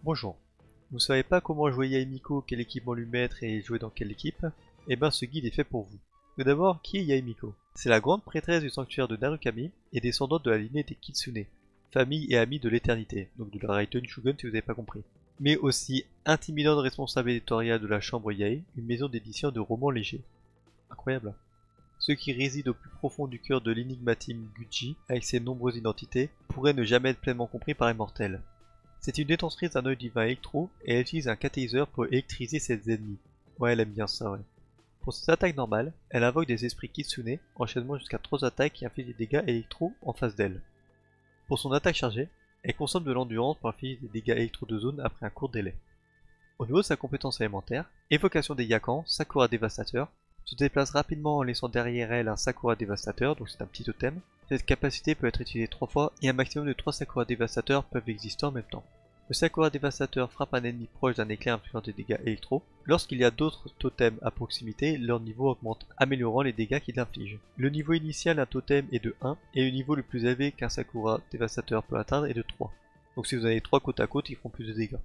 Bonjour. Vous savez pas comment jouer Yaemiko, quel équipement lui mettre et jouer dans quelle équipe? Eh ben ce guide est fait pour vous. Tout d'abord, qui est Yaemiko? C'est la grande prêtresse du sanctuaire de Narukami et descendante de la lignée des Kitsune, famille et amie de l'éternité, donc de la Raiden Shugun si vous n'avez pas compris. Mais aussi intimidante responsable éditoriale de la chambre Yae, une maison d'édition de romans légers. Incroyable. Ceux qui résident au plus profond du cœur de l'énigmatime Gucci, avec ses nombreuses identités, pourraient ne jamais être pleinement compris par les mortels. C'est une détentrice d'un œil divin électro et elle utilise un catalyseur pour électriser ses ennemis. Ouais, elle aime bien ça, ouais. Pour ses attaques normales, elle invoque des esprits Kitsune, enchaînement jusqu'à 3 attaques qui infligent des dégâts électro en face d'elle. Pour son attaque chargée, elle consomme de l'endurance pour infliger des dégâts électro de zone après un court délai. Au niveau de sa compétence élémentaire, évocation des Yakans, Sakura dévastateur, se déplace rapidement en laissant derrière elle un Sakura dévastateur, donc c'est un petit totem. Cette capacité peut être utilisée 3 fois et un maximum de 3 Sakura dévastateurs peuvent exister en même temps. Le Sakura dévastateur frappe un ennemi proche d'un éclair infligeant des dégâts électro. Lorsqu'il y a d'autres totems à proximité, leur niveau augmente, améliorant les dégâts qu'il inflige. Le niveau initial d'un totem est de 1 et le niveau le plus élevé qu'un Sakura dévastateur peut atteindre est de 3. Donc si vous en avez 3 côte à côte, ils feront plus de dégâts.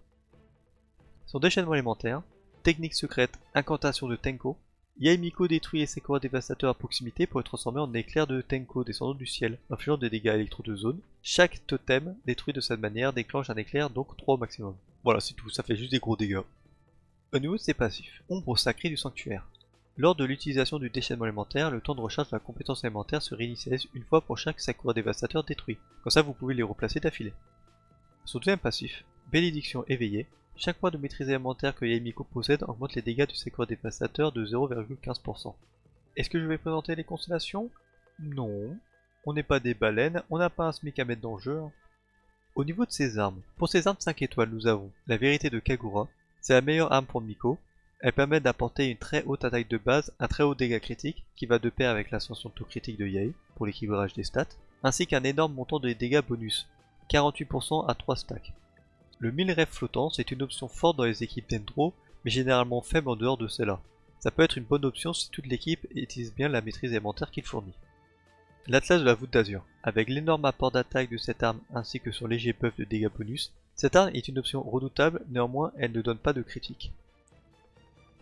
Son déchaînement élémentaire, technique secrète, incantation de Tenko. Yaemiko détruit les Sakura dévastateurs à proximité pour être transformé en éclair de Tenko descendant du ciel, infligeant des dégâts électro de zone. Chaque totem détruit de cette manière déclenche un éclair, donc 3 au maximum. Voilà, c'est tout, ça fait juste des gros dégâts. Au niveau de ses passifs, ombre sacrée du sanctuaire. Lors de l'utilisation du déchaînement élémentaire, le temps de recharge de la compétence élémentaire se réinitialise une fois pour chaque Sakura dévastateur détruit. Comme ça, vous pouvez les replacer d'affilée. Son deuxième passif, bénédiction éveillée. Chaque point de maîtrise élémentaire que Yaemiko possède augmente les dégâts du Sakura dévastateur de 0,15%. Est-ce que je vais présenter les constellations? Non. On n'est pas des baleines, on n'a pas un SMIC à mettre dans le jeu. Au niveau de ses armes, pour ses armes 5 étoiles, nous avons la vérité de Kagura. C'est la meilleure arme pour Miko. Elle permet d'apporter une très haute attaque de base, un très haut dégât critique, qui va de pair avec l'ascension taux critique de Yae, pour l'équilibrage des stats, ainsi qu'un énorme montant de dégâts bonus, 48% à 3 stacks. Le 1000 rêves flottant, c'est une option forte dans les équipes d'Endro, mais généralement faible en dehors de celle-là. Ça peut être une bonne option si toute l'équipe utilise bien la maîtrise élémentaire qu'il fournit. L'Atlas de la voûte d'Azur. Avec l'énorme apport d'attaque de cette arme ainsi que son léger buff de dégâts bonus, cette arme est une option redoutable, néanmoins elle ne donne pas de critique.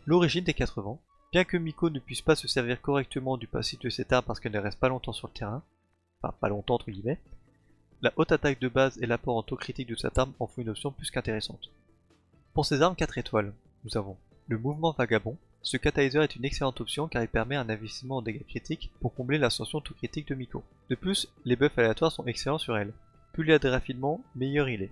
L'origine des 4 vents. Bien que Miko ne puisse pas se servir correctement du passif de cette arme parce qu'elle ne reste pas longtemps sur le terrain, enfin pas longtemps entre guillemets, la haute attaque de base et l'apport en taux critique de cette arme en font une option plus qu'intéressante. Pour ces armes 4 étoiles, nous avons le mouvement vagabond. Ce catalyseur est une excellente option car il permet un investissement en dégâts critiques pour combler l'ascension taux critique de Miko. De plus, les buffs aléatoires sont excellents sur elle. Plus il y a de raffinement, meilleur il est.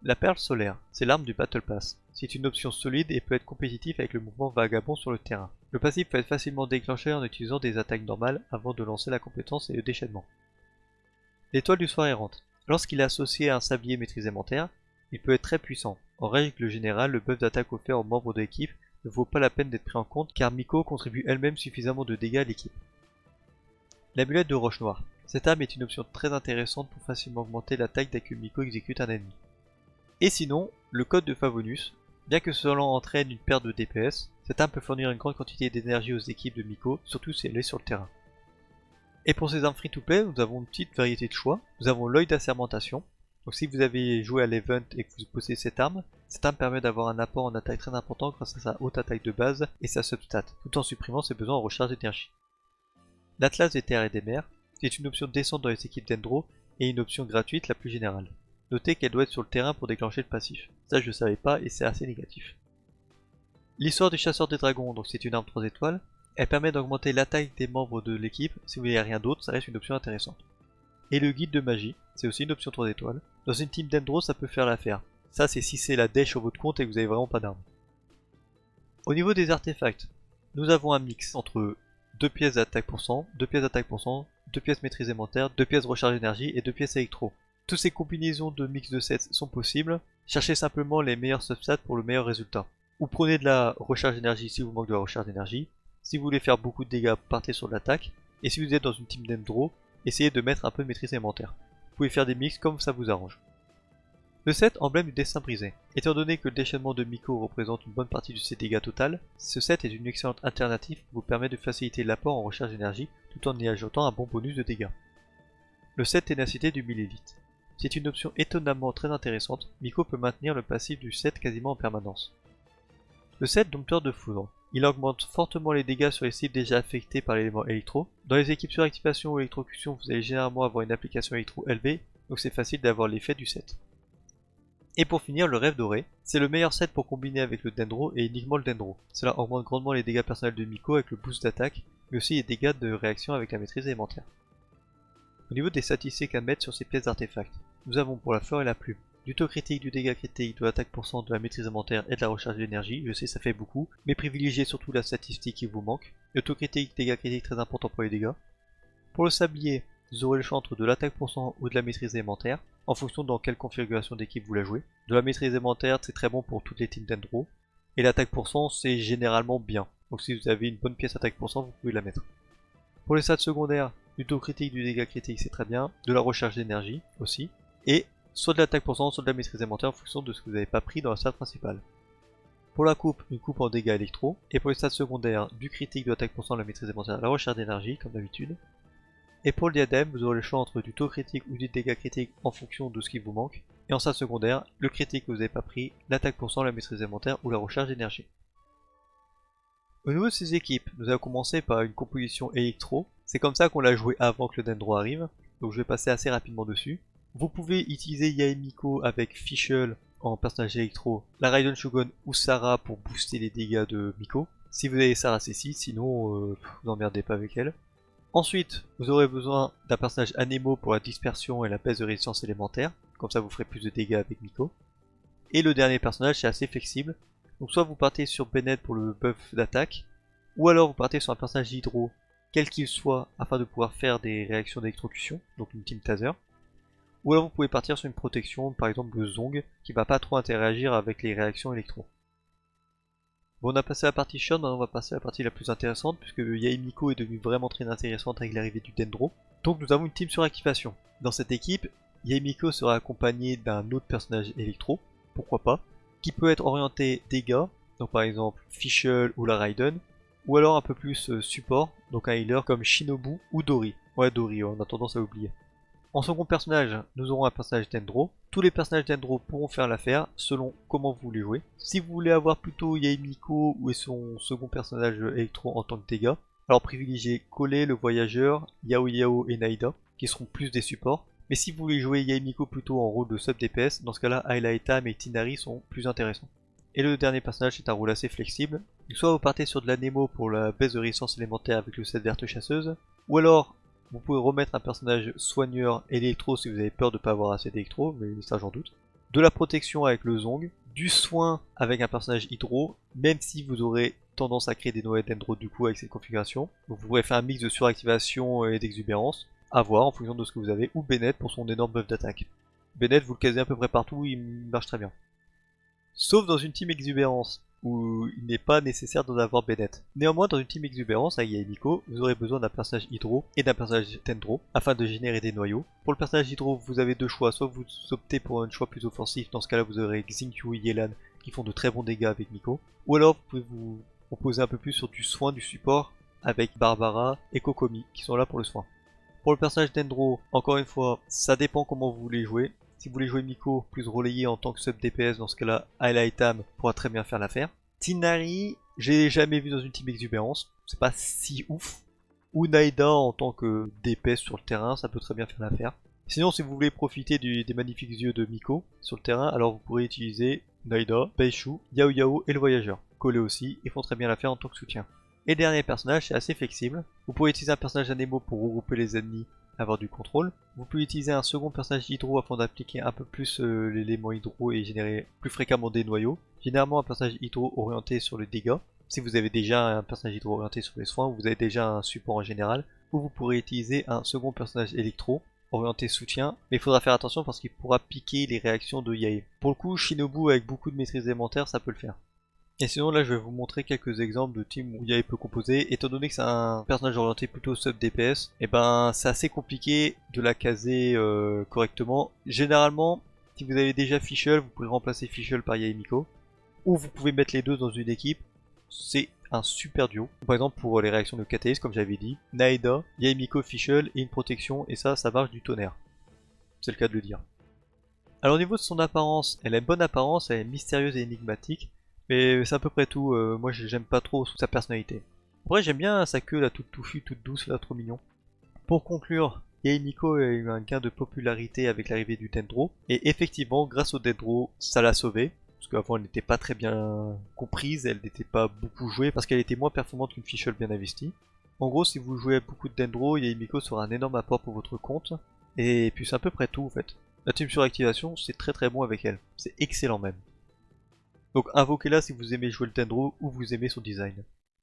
La perle solaire, c'est l'arme du Battle Pass. C'est une option solide et peut être compétitif avec le mouvement vagabond sur le terrain. Le passif peut être facilement déclenché en utilisant des attaques normales avant de lancer la compétence et le déchaînement. L'étoile du soir errante. Lorsqu'il est associé à un sablier maîtrise élémentaire, il peut être très puissant. En règle générale, le buff d'attaque offert aux membres de l'équipe ne vaut pas la peine d'être pris en compte car Miko contribue elle-même suffisamment de dégâts à l'équipe. L'amulette de roche noire. Cette arme est une option très intéressante pour facilement augmenter l'attaque dès que Miko exécute un ennemi. Et sinon, le code de Favonius. Bien que cela entraîne une perte de DPS, cette arme peut fournir une grande quantité d'énergie aux équipes de Miko, surtout si elle est sur le terrain. Et pour ces armes free-to-play, nous avons une petite variété de choix. Nous avons l'œil d'assermentation. Donc si vous avez joué à l'event et que vous possédez cette arme permet d'avoir un apport en attaque très important grâce à sa haute attaque de base et sa substat, tout en supprimant ses besoins en recharge d'énergie. L'Atlas des terres et des mers, c'est une option décente dans les équipes d'Endro et une option gratuite la plus générale. Notez qu'elle doit être sur le terrain pour déclencher le passif. Ça je ne savais pas et c'est assez négatif. L'histoire du chasseur des dragons, donc c'est une arme 3 étoiles. Elle permet d'augmenter l'attaque des membres de l'équipe. Si vous n'avez rien d'autre, ça reste une option intéressante. Et le guide de magie, c'est aussi une option 3 étoiles. Dans une team d'Endro, ça peut faire l'affaire. Ça, c'est si c'est la dèche sur votre compte et que vous avez vraiment pas d'armes. Au niveau des artefacts, nous avons un mix entre 2 pièces d'attaque pour 100, 2 pièces d'attaque pour 100, 2 pièces maîtrise élémentaire, 2 pièces recharge d'énergie et 2 pièces électro. Toutes ces combinaisons de mix de sets sont possibles. Cherchez simplement les meilleurs substats pour le meilleur résultat. Ou prenez de la recharge d'énergie si vous manquez de la recharge d'énergie. Si vous voulez faire beaucoup de dégâts, partez sur l'attaque. Et si vous êtes dans une team d'Endro, essayez de mettre un peu de maîtrise élémentaire. Vous pouvez faire des mix comme ça vous arrange. Le set emblème du destin brisé. Étant donné que le déchaînement de Miko représente une bonne partie de ses dégâts total, ce set est une excellente alternative qui vous permet de faciliter l'apport en recharge d'énergie tout en y ajoutant un bon bonus de dégâts. Le set ténacité du millélite. C'est une option étonnamment très intéressante, Miko peut maintenir le passif du set quasiment en permanence. Le set Dompteur de Foudre. Il augmente fortement les dégâts sur les cibles déjà affectés par l'élément électro. Dans les équipes suractivation ou électrocution, vous allez généralement avoir une application électro élevée, donc c'est facile d'avoir l'effet du set. Et pour finir, le Rêve Doré. C'est le meilleur set pour combiner avec le Dendro et uniquement le Dendro. Cela augmente grandement les dégâts personnels de Miko avec le boost d'attaque, mais aussi les dégâts de réaction avec la maîtrise élémentaire. Au niveau des statistiques à mettre sur ces pièces d'artefacts, nous avons pour la fleur et la plume du taux critique, du dégât critique, de l'attaque %, de la maîtrise élémentaire et de la recharge d'énergie. Je sais ça fait beaucoup, mais privilégiez surtout la statistique qui vous manque. Le taux critique, dégât critique très important pour les dégâts. Pour le sablier, vous aurez le choix entre de l'attaque % ou de la maîtrise élémentaire, en fonction dans quelle configuration d'équipe vous la jouez. De la maîtrise élémentaire, c'est très bon pour toutes les teams Dendro, et l'attaque %, c'est généralement bien. Donc si vous avez une bonne pièce attaque %, vous pouvez la mettre. Pour les stats secondaires, du taux critique, du dégât critique, c'est très bien, de la recharge d'énergie aussi, et soit de l'attaque %, soit de la maîtrise élémentaire en fonction de ce que vous n'avez pas pris dans la stat principale. Pour la coupe, une coupe en dégâts électro, et pour les stats secondaires, du critique, de l'attaque %, de la maîtrise élémentaire, la recharge d'énergie, comme d'habitude. Et pour le diadème, vous aurez le choix entre du taux critique ou du dégât critique en fonction de ce qui vous manque. Et en stats secondaire, le critique que vous n'avez pas pris, l'attaque %, la maîtrise élémentaire ou la recharge d'énergie. Au niveau de ces équipes, nous allons commencer par une composition électro. C'est comme ça qu'on l'a joué avant que le Dendro arrive, donc je vais passer assez rapidement dessus. Vous pouvez utiliser Yae Miko avec Fischl en personnage électro, la Raiden Shogun ou Sarah pour booster les dégâts de Miko. Si vous avez Sarah c'est 6, sinon vous emmerdez pas avec elle. Ensuite, vous aurez besoin d'un personnage Anemo pour la dispersion et la baisse de résistance élémentaire, comme ça vous ferez plus de dégâts avec Miko. Et le dernier personnage c'est assez flexible, donc soit vous partez sur Bennett pour le buff d'attaque, ou alors vous partez sur un personnage Hydro, quel qu'il soit, afin de pouvoir faire des réactions d'électrocution, donc une team Taser. Ou alors vous pouvez partir sur une protection, par exemple le Zong, qui va pas trop interagir avec les réactions électro. Bon, on a passé la partie short, maintenant on va passer à la partie la plus intéressante, puisque Yae Miko est devenue vraiment très intéressante avec l'arrivée du Dendro. Donc nous avons une team suractivation. Dans cette équipe, Yae Miko sera accompagné d'un autre personnage électro, pourquoi pas, qui peut être orienté dégâts, donc par exemple Fischl ou la Raiden, ou alors un peu plus support, donc un healer comme Shinobu ou Dori. Ouais, Dori, on a tendance à oublier. En second personnage, nous aurons un personnage Dendro. Tous les personnages Dendro pourront faire l'affaire selon comment vous voulez jouer. Si vous voulez avoir plutôt Yae Miko ou son second personnage électro en tant que dégâts, alors privilégiez Kole, le voyageur, Yao Yao et Naida, qui seront plus des supports. Mais si vous voulez jouer Yae Miko plutôt en rôle de sub DPS, dans ce cas-là, Ayla Etam et Tinari sont plus intéressants. Et le dernier personnage est un rôle assez flexible. Soit vous partez sur de la Nemo pour la baisse de résistance élémentaire avec le set verte chasseuse, ou alors vous pouvez remettre un personnage soigneur électro si vous avez peur de ne pas avoir assez d'électro, mais ça j'en doute. De la protection avec le Zong, du soin avec un personnage hydro, même si vous aurez tendance à créer des noyaux Dendro du coup avec cette configuration. Donc vous pourrez faire un mix de suractivation et d'exubérance, à voir en fonction de ce que vous avez, ou Bennett pour son énorme buff d'attaque. Bennett vous le casez à peu près partout, il marche très bien. Sauf dans une team exubérance, où il n'est pas nécessaire d'en avoir Bennett. Néanmoins, dans une team exubérance avec Yae Miko, vous aurez besoin d'un personnage Hydro et d'un personnage Dendro, afin de générer des noyaux. Pour le personnage Hydro, vous avez deux choix, soit vous optez pour un choix plus offensif, dans ce cas là vous aurez Xingqiu et Yelan, qui font de très bons dégâts avec Miko. Ou alors vous pouvez vous reposer un peu plus sur du soin, du support, avec Barbara et Kokomi, qui sont là pour le soin. Pour le personnage Dendro, encore une fois, ça dépend comment vous voulez jouer. Si vous voulez jouer Miko plus relayé en tant que sub DPS, dans ce cas-là, Ayla Etam pourra très bien faire l'affaire. Tinari, j'ai jamais vu dans une team exubérance, c'est pas si ouf. Ou Naida en tant que DPS sur le terrain, ça peut très bien faire l'affaire. Sinon, si vous voulez profiter des magnifiques yeux de Miko sur le terrain, alors vous pourrez utiliser Naida, Beishu, Yao Yao et le voyageur. Collés aussi, ils font très bien l'affaire en tant que soutien. Et dernier personnage, c'est assez flexible. Vous pouvez utiliser un personnage Anemo pour regrouper les ennemis, avoir du contrôle. Vous pouvez utiliser un second personnage hydro afin d'appliquer un peu plus l'élément hydro et générer plus fréquemment des noyaux. Généralement un personnage hydro orienté sur le dégât. Si vous avez déjà un personnage hydro orienté sur les soins, ou vous avez déjà un support en général. Ou vous pourrez utiliser un second personnage électro orienté soutien, mais il faudra faire attention parce qu'il pourra piquer les réactions de Yae. Pour le coup, Shinobu avec beaucoup de maîtrise élémentaire, ça peut le faire. Et sinon là je vais vous montrer quelques exemples de teams où Yae peut composer. Étant donné que c'est un personnage orienté plutôt sub DPS, et ben c'est assez compliqué de la caser correctement. Généralement, si vous avez déjà Fischl, vous pouvez remplacer Fischl par Yae Miko. Ou vous pouvez mettre les deux dans une équipe. C'est un super duo. Par exemple pour les réactions de Catalyst, comme j'avais dit, Naeda, Yae Miko, Fischl et une protection, et ça marche du tonnerre. C'est le cas de le dire. Alors au niveau de son apparence, elle a une bonne apparence, elle est mystérieuse et énigmatique, mais c'est à peu près tout. Moi j'aime pas trop sa personnalité. Après j'aime bien sa queue là toute touffue, toute douce là, trop mignon. Pour conclure, Yaemiko a eu un gain de popularité avec l'arrivée du Dendro, et effectivement grâce au Dendro, ça l'a sauvée. Parce qu'avant elle n'était pas très bien comprise, elle n'était pas beaucoup jouée parce qu'elle était moins performante qu'une fichole bien investie. En gros, si vous jouez à beaucoup de Dendro, Yaemiko sera un énorme apport pour votre compte. Et puis c'est à peu près tout en fait. La team suractivation, c'est très très bon avec elle. C'est excellent même. Donc invoquez-la si vous aimez jouer le Dendro ou vous aimez son design.